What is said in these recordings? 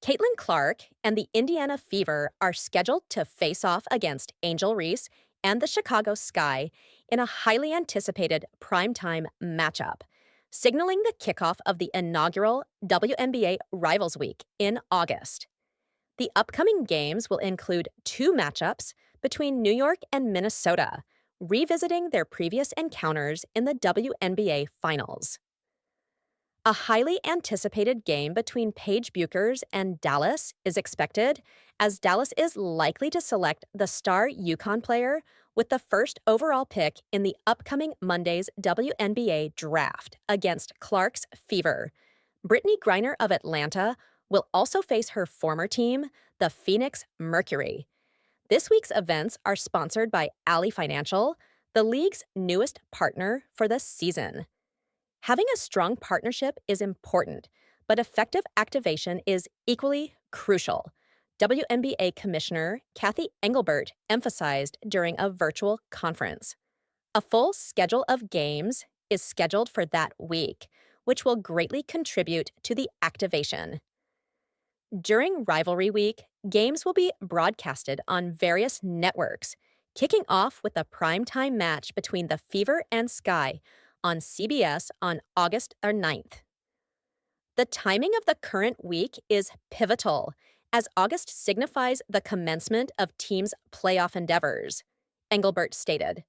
Caitlin Clark and the Indiana Fever are scheduled to face off against Angel Reese and the Chicago Sky in a highly anticipated primetime matchup, signaling the kickoff of the inaugural WNBA Rivals Week in August. The upcoming games will include two matchups between New York and Minnesota, revisiting their previous encounters in the WNBA Finals. A highly anticipated game between Paige Buchers and Dallas is expected, as Dallas is likely to select the star UConn player with the first overall pick in the upcoming Monday's WNBA draft against Clark's Fever. Brittany Griner of Atlanta will also face her former team, the Phoenix Mercury. This week's events are sponsored by Alli Financial, the league's newest partner for the season. Having a strong partnership is important, but effective activation is equally crucial, WNBA Commissioner Kathy Engelbert emphasized during a virtual conference. A full schedule of games is scheduled for that week, which will greatly contribute to the activation. During Rivalry Week, games will be broadcasted on various networks, kicking off with a primetime match between the Fever and Sky on CBS on August 9th. The timing of the current week is pivotal, as August signifies the commencement of teams' playoff endeavors, Engelbert stated.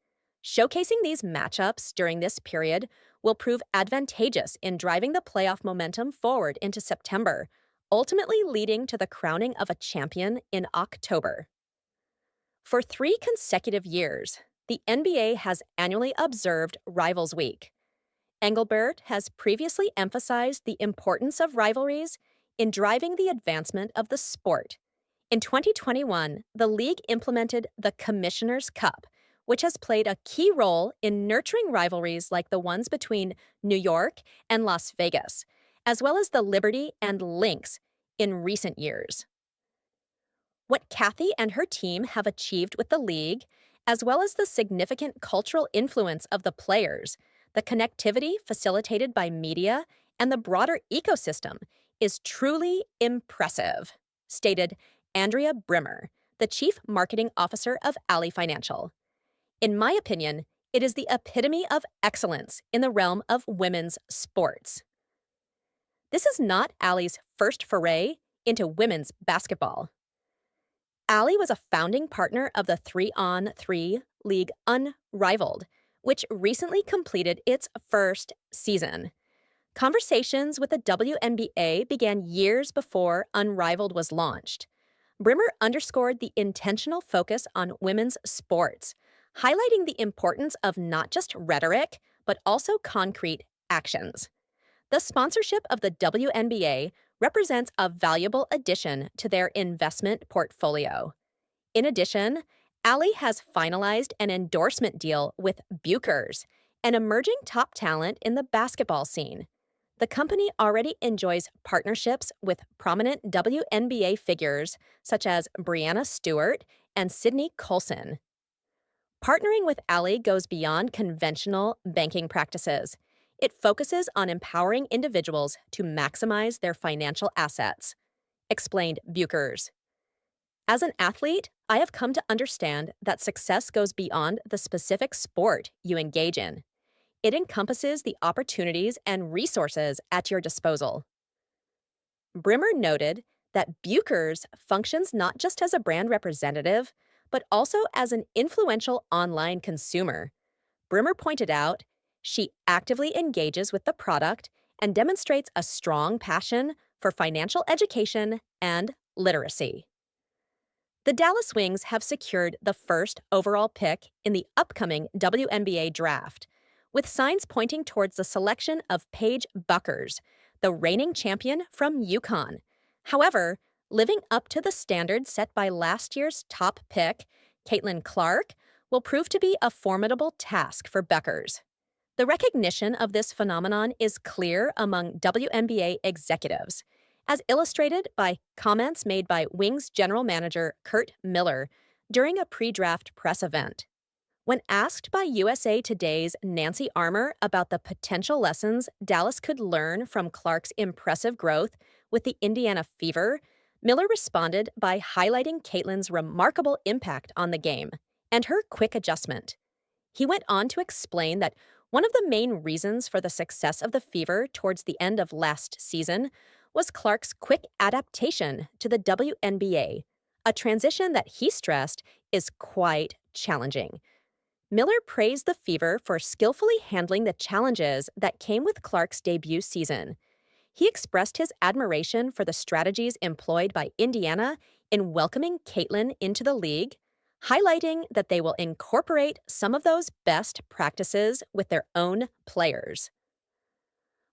Showcasing these matchups during this period will prove advantageous in driving the playoff momentum forward into September, ultimately leading to the crowning of a champion in October. For 3 consecutive years, the NBA has annually observed Rivals Week. Engelbert has previously emphasized the importance of rivalries in driving the advancement of the sport. In 2021, the league implemented the Commissioner's Cup, which has played a key role in nurturing rivalries like the ones between New York and Las Vegas, as well as the Liberty and Lynx in recent years. What Kathy and her team have achieved with the league, as well as the significant cultural influence of the players, the connectivity facilitated by media, and the broader ecosystem, is truly impressive, stated Andrea Brimmer, the Chief Marketing Officer of Alli Financial. In my opinion, it is the epitome of excellence in the realm of women's sports. This is not Alli's first foray into women's basketball. Alli was a founding partner of the 3-on-3 league Unrivaled, which recently completed its first season. Conversations with the WNBA began years before Unrivaled was launched. Brimmer underscored the intentional focus on women's sports, highlighting the importance of not just rhetoric, but also concrete actions. The sponsorship of the WNBA represents a valuable addition to their investment portfolio. In addition, Alli has finalized an endorsement deal with Buchers, an emerging top talent in the basketball scene. The company already enjoys partnerships with prominent WNBA figures such as Brianna Stewart and Sydney Colson. Partnering with Alli goes beyond conventional banking practices. It focuses on empowering individuals to maximize their financial assets, explained Buchers. As an athlete, I have come to understand that success goes beyond the specific sport you engage in. It encompasses the opportunities and resources at your disposal. Brimmer noted that Buchers functions not just as a brand representative, but also as an influential online consumer. Brimmer pointed out, she actively engages with the product and demonstrates a strong passion for financial education and literacy. The Dallas Wings have secured the first overall pick in the upcoming WNBA draft, with signs pointing towards the selection of Paige Buchers, the reigning champion from UConn. However, living up to the standards set by last year's top pick, Caitlin Clark, will prove to be a formidable task for Buchers. The recognition of this phenomenon is clear among WNBA executives, as illustrated by comments made by Wings general manager Curt Miller during a pre-draft press event. When asked by USA Today's Nancy Armour about the potential lessons Dallas could learn from Clark's impressive growth with the Indiana Fever, Miller responded by highlighting Caitlin's remarkable impact on the game and her quick adjustment. He went on to explain that one of the main reasons for the success of the Fever towards the end of last season was Clark's quick adaptation to the WNBA, a transition that he stressed is quite challenging. Miller praised the Fever for skillfully handling the challenges that came with Clark's debut season. He expressed his admiration for the strategies employed by Indiana in welcoming Caitlin into the league, highlighting that they will incorporate some of those best practices with their own players.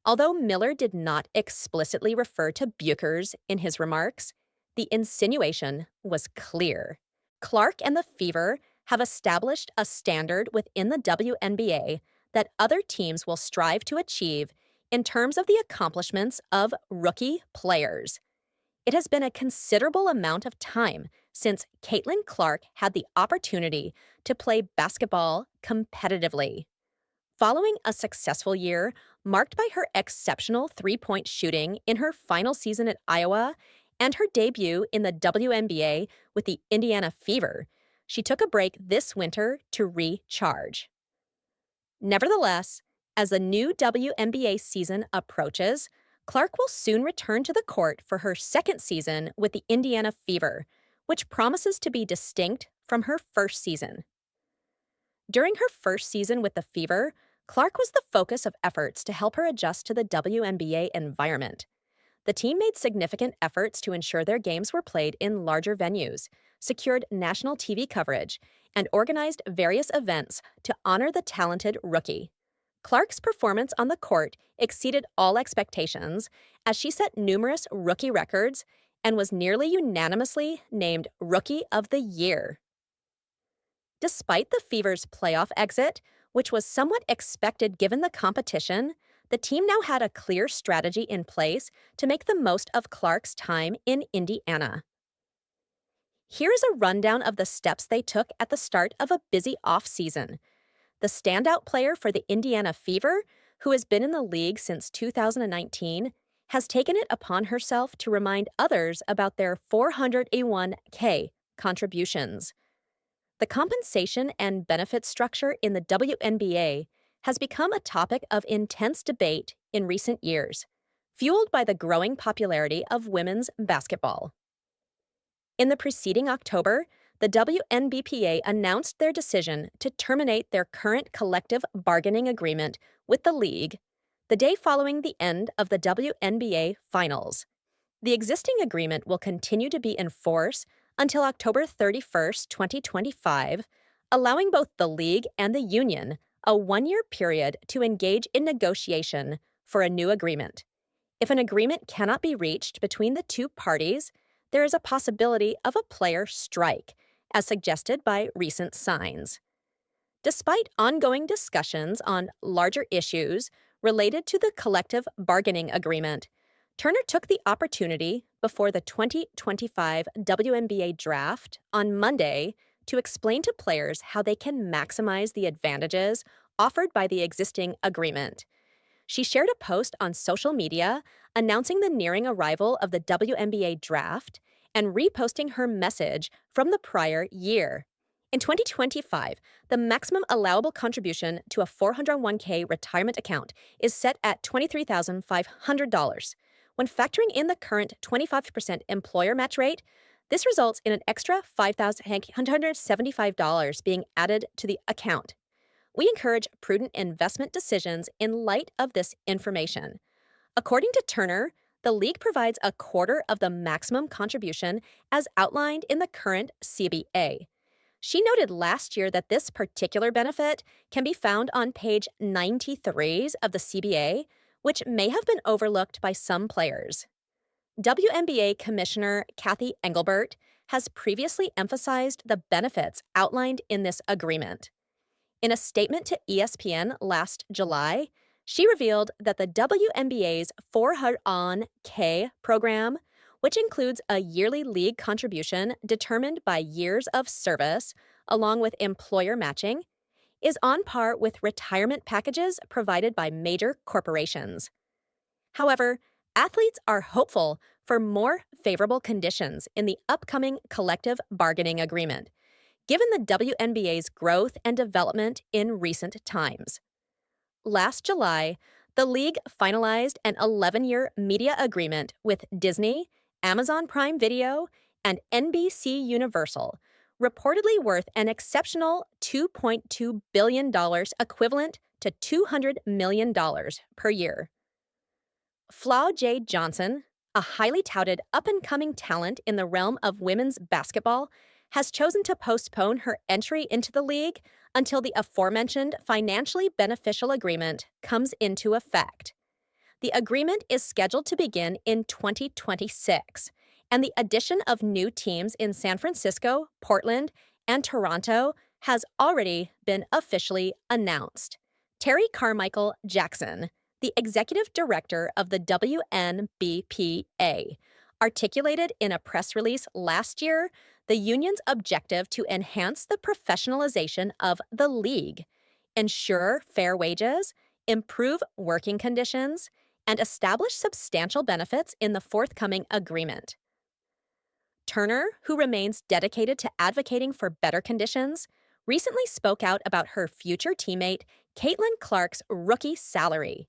Although Miller did not explicitly refer to Buchers in his remarks, the insinuation was clear. Clark and the Fever have established a standard within the WNBA that other teams will strive to achieve in terms of the accomplishments of rookie players. It has been a considerable amount of time since Caitlin Clark had the opportunity to play basketball competitively. Following a successful year marked by her exceptional three-point shooting in her final season at Iowa and her debut in the WNBA with the Indiana Fever, she took a break this winter to recharge. Nevertheless, as the new WNBA season approaches, Clark will soon return to the court for her second season with the Indiana Fever, which promises to be distinct from her first season. During her first season with the Fever, Clark was the focus of efforts to help her adjust to the WNBA environment. The team made significant efforts to ensure their games were played in larger venues, secured national TV coverage, and organized various events to honor the talented rookie. Clark's performance on the court exceeded all expectations as she set numerous rookie records and was nearly unanimously named Rookie of the Year. Despite the Fever's playoff exit, which was somewhat expected given the competition, the team now had a clear strategy in place to make the most of Clark's time in Indiana. Here is a rundown of the steps they took at the start of a busy offseason. The standout player for the Indiana Fever, who has been in the league since 2019, has taken it upon herself to remind others about their 401k contributions. The compensation and benefits structure in the WNBA has become a topic of intense debate in recent years, fueled by the growing popularity of women's basketball. In the preceding October, the WNBPA announced their decision to terminate their current collective bargaining agreement with the league the day following the end of the WNBA Finals. The existing agreement will continue to be in force until October 31st, 2025, allowing both the league and the union a one-year period to engage in negotiation for a new agreement. If an agreement cannot be reached between the two parties, there is a possibility of a player strike, as suggested by recent signs. Despite ongoing discussions on larger issues related to the collective bargaining agreement, Turner took the opportunity before the 2025 WNBA draft on Monday to explain to players how they can maximize the advantages offered by the existing agreement. She shared a post on social media announcing the nearing arrival of the WNBA draft and reposting her message from the prior year. In 2025, the maximum allowable contribution to a 401k retirement account is set at $23,500. When factoring in the current 25% employer match rate, this results in an extra $5,175 being added to the account. We encourage prudent investment decisions in light of this information. According to Turner, the league provides a quarter of the maximum contribution as outlined in the current CBA. She noted last year that this particular benefit can be found on page 93 of the CBA, which may have been overlooked by some players. WNBA Commissioner Kathy Engelbert has previously emphasized the benefits outlined in this agreement. In a statement to ESPN last July, she revealed that the WNBA's 401k program, which includes a yearly league contribution determined by years of service, along with employer matching, is on par with retirement packages provided by major corporations. However, athletes are hopeful for more favorable conditions in the upcoming collective bargaining agreement, given the WNBA's growth and development in recent times. Last July, the league finalized an 11-year media agreement with Disney, Amazon Prime Video, and NBC Universal, reportedly worth an exceptional $2.2 billion, equivalent to $200 million per year. Flaw J. Johnson, a highly touted up-and-coming talent in the realm of women's basketball, has chosen to postpone her entry into the league until the aforementioned financially beneficial agreement comes into effect. The agreement is scheduled to begin in 2026, and the addition of new teams in San Francisco, Portland, and Toronto has already been officially announced. Terry Carmichael Jackson, the executive director of the WNBPA, articulated in a press release last year the union's objective to enhance the professionalization of the league, ensure fair wages, improve working conditions, and establish substantial benefits in the forthcoming agreement. Turner, who remains dedicated to advocating for better conditions, recently spoke out about her future teammate Caitlin Clark's rookie salary.